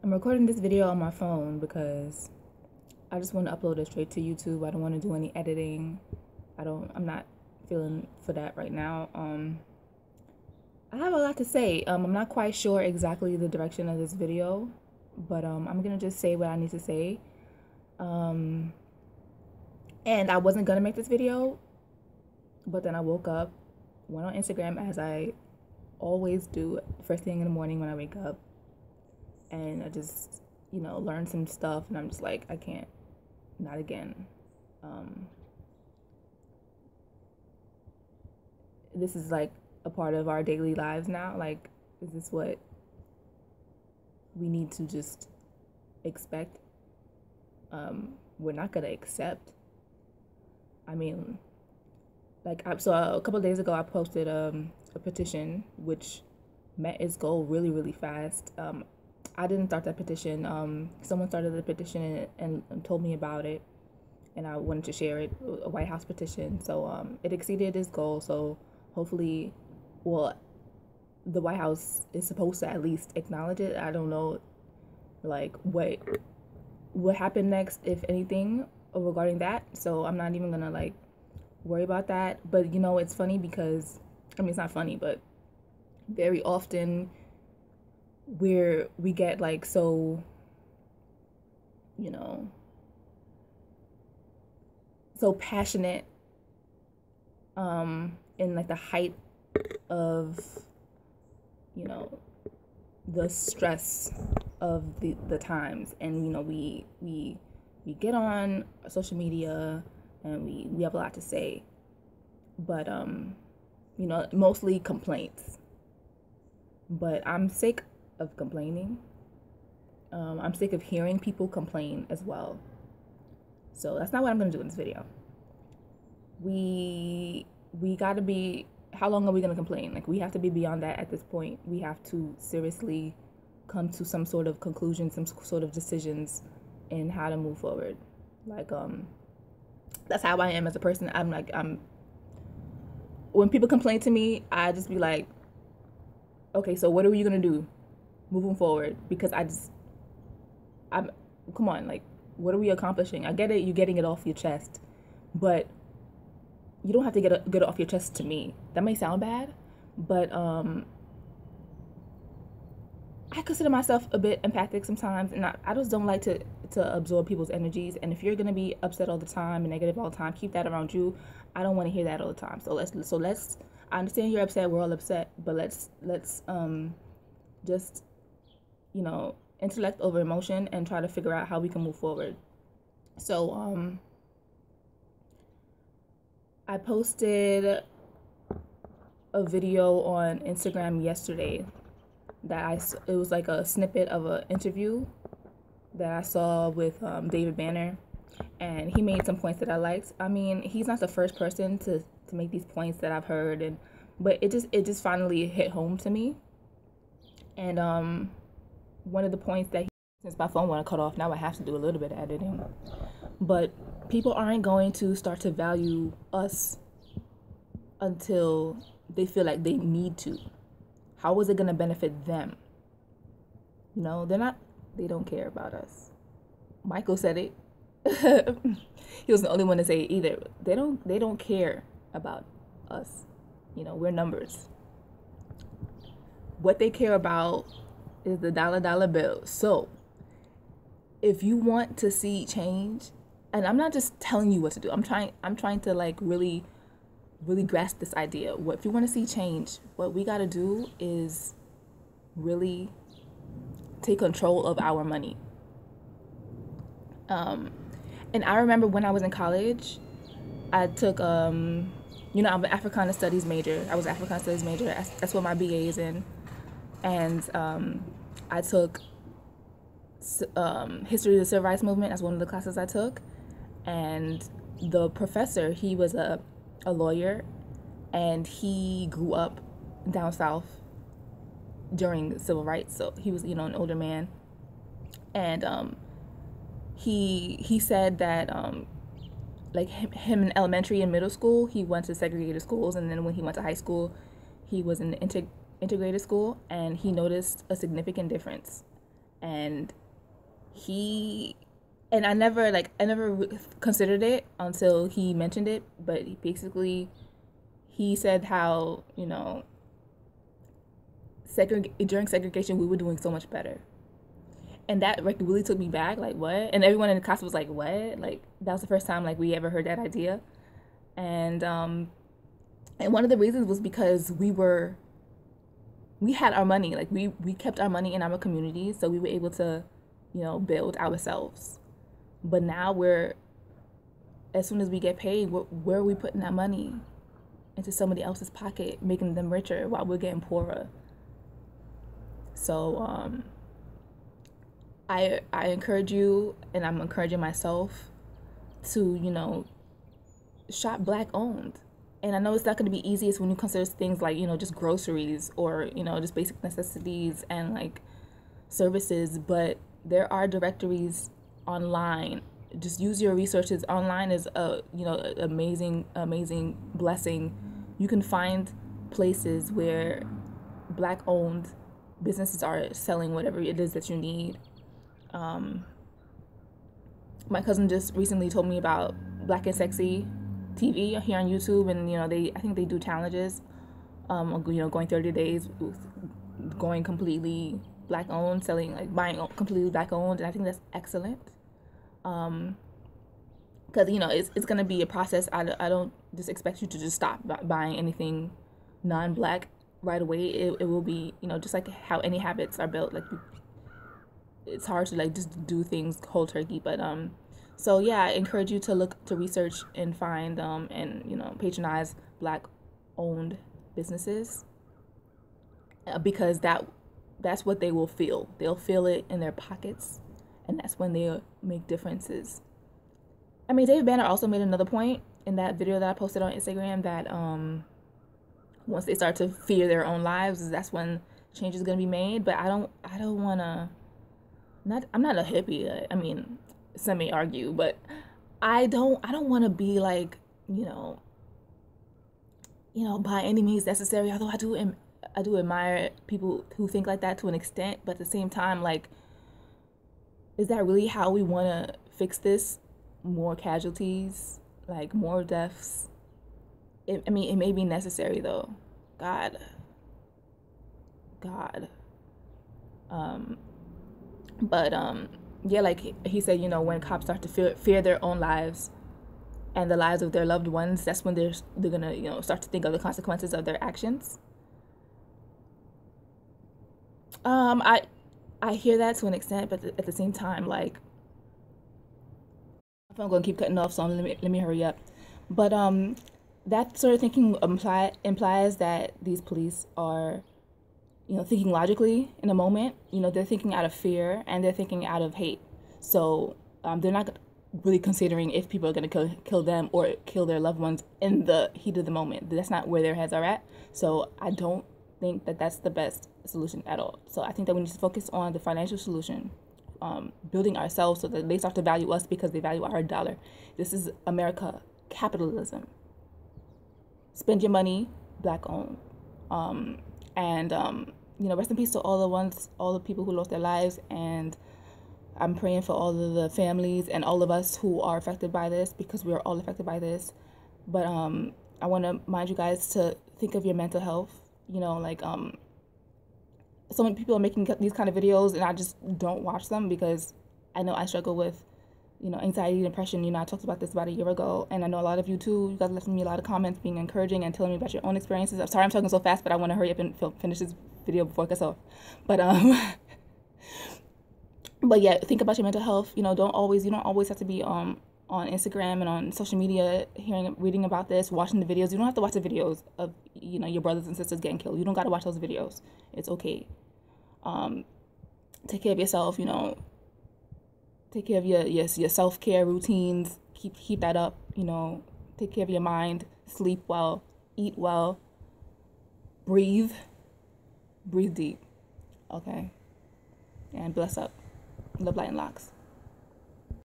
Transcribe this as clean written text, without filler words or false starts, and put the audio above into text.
I'm recording this video on my phone because I just want to upload it straight to YouTube. I don't want to do any editing. I'm not feeling for that right now. I have a lot to say. I'm not quite sure exactly the direction of this video, but I'm gonna just say what I need to say. And I wasn't gonna make this video, but then I woke up, went on Instagram as I always do first thing in the morning when I wake up, and I just, learned some stuff, and I'm just like, I can't, not again. This is like a part of our daily lives now. Like, is this what we need to just expect? We're not gonna accept. I mean, so a couple of days ago, I posted a petition which met its goal really, really fast. I didn't start that petition. Someone started the petition and told me about it, and I wanted to share it, a White House petition. So it exceeded its goal. So hopefully, well, the White House is supposed to at least acknowledge it. I don't know, like, what happened next, if anything, regarding that. So I'm not even gonna like worry about that. But it's funny because, it's not funny, but very often we get like so passionate in like the height of the stress of the times, and we get on social media and we have a lot to say, but mostly complaints. But I'm sick of complaining. I'm sick of hearing people complain as well. So that's not what I'm gonna do in this video. We gotta be, how long are we gonna complain? Like, we have to be beyond that at this point. We have to seriously come to some sort of conclusion, some sort of decisions in how to move forward. Like, that's how I am as a person. When people complain to me, I just be like, okay, so what are you gonna do moving forward? Because come on, like, what are we accomplishing? I get it, you're getting it off your chest, but you don't have to get it off your chest to me. That may sound bad, but I consider myself a bit empathic sometimes, and I just don't like to absorb people's energies. And if you're gonna be upset all the time and negative all the time, keep that around you. I don't want to hear that all the time. So let's. I understand you're upset. We're all upset, but let's just intellect over emotion and try to figure out how we can move forward. So I posted a video on Instagram yesterday it was like a snippet of an interview that I saw with David Banner, and he made some points that I liked. I mean, he's not the first person to make these points that I've heard, but it just finally hit home to me. And one of the points that since my phone went cut off, now I have to do a little bit of editing. But people aren't going to start to value us until they feel like they need to. How is it going to benefit them? They don't care about us. Michael said it. He was the only one to say it either. They don't care about us. We're numbers. What they care about is the dollar bill. So if you want to see change, and I'm not just telling you what to do, I'm trying to like really grasp this idea. If you want to see change, what we got to do is really take control of our money. And I remember when I was in college, I took I'm an Africana Studies major. I was an Africana Studies major. That's what my BA is in. And I took History of the Civil Rights Movement as one of the classes I took. And the professor, he was a lawyer, and he grew up down south during civil rights. So he was, an older man. And he said that like him in elementary and middle school, he went to segregated schools, and then when he went to high school, he was in integrated school, and he noticed a significant difference And I never considered it until he mentioned it, but he said how, you know, during segregation we were doing so much better. And that like really took me back, like what? And everyone in the class was like, what? Like that was the first time like we ever heard that idea. And one of the reasons was because we had our money, like we kept our money in our community, so we were able to, you know, build ourselves. But now as soon as we get paid, where are we putting that money? Into somebody else's pocket, making them richer while we're getting poorer. So I encourage you, and I'm encouraging myself to, you know, shop Black owned. And I know it's not going to be easiest when you consider things like, you know, just groceries or, you know, just basic necessities and like services, but there are directories online. Just use your resources. Online is a, you know, amazing blessing. You can find places where Black owned businesses are selling whatever it is that you need. My cousin just recently told me about Black and Sexy TV here on YouTube, and you know, I think they do challenges, you know, going 30 days going completely Black owned, selling, like buying completely Black owned, and I think that's excellent. Because you know, it's gonna be a process. I don't just expect you to just stop buying anything non-Black right away. It will be, you know, just like how any habits are built. Like it's hard to like just do things cold turkey, but so yeah, I encourage you to look, to research and find and, you know, patronize Black owned businesses, because that's what they will feel. They'll feel it in their pockets, and that's when they'll make differences. I mean, David Banner also made another point in that video that I posted on Instagram, that once they start to fear their own lives, that's when change is gonna be made. But I don't wanna, I'm not a hippie. I mean, some may argue, but I don't want to be like, you know, by any means necessary. Although I do admire people who think like that to an extent, but at the same time, like, is that really how we want to fix this? More casualties, like more deaths. I mean, it may be necessary though. God. But yeah, like he said, you know, when cops start to fear their own lives and the lives of their loved ones, that's when they're gonna, you know, start to think of the consequences of their actions. I hear that to an extent, but at the same time, like, I'm gonna keep cutting off, so let me hurry up. But that sort of thinking implies that these police are, you know, thinking logically in a moment. You know, they're thinking out of fear and they're thinking out of hate. So they're not really considering if people are going to kill them or kill their loved ones in the heat of the moment. That's not where their heads are at. So I don't think that that's the best solution at all. So I think that we need to focus on the financial solution, building ourselves so that they start to value us because they value our dollar. This is America, capitalism. Spend your money, Black owned. And you know, rest in peace to all the people who lost their lives, and I'm praying for all of the families and all of us who are affected by this, because we are all affected by this. But I want to remind you guys to think of your mental health. You know, like so many people are making these kind of videos, and I just don't watch them because I know I struggle with, you know, anxiety, depression. You know, I talked about this about a year ago, and I know a lot of you too. You guys left me a lot of comments being encouraging and telling me about your own experiences. I'm sorry I'm talking so fast, but I want to hurry up and finish this video before it gets off. But but yeah, think about your mental health. You know, you don't always have to be on Instagram and on social media reading about this, watching the videos. You don't have to watch the videos of, you know, your brothers and sisters getting killed. You don't got to watch those videos. It's okay. Take care of yourself, you know. Take care of your self-care routines. Keep that up, you know. Take care of your mind. Sleep well. Eat well. Breathe deep. Okay? And bless up. Love, light, and locks.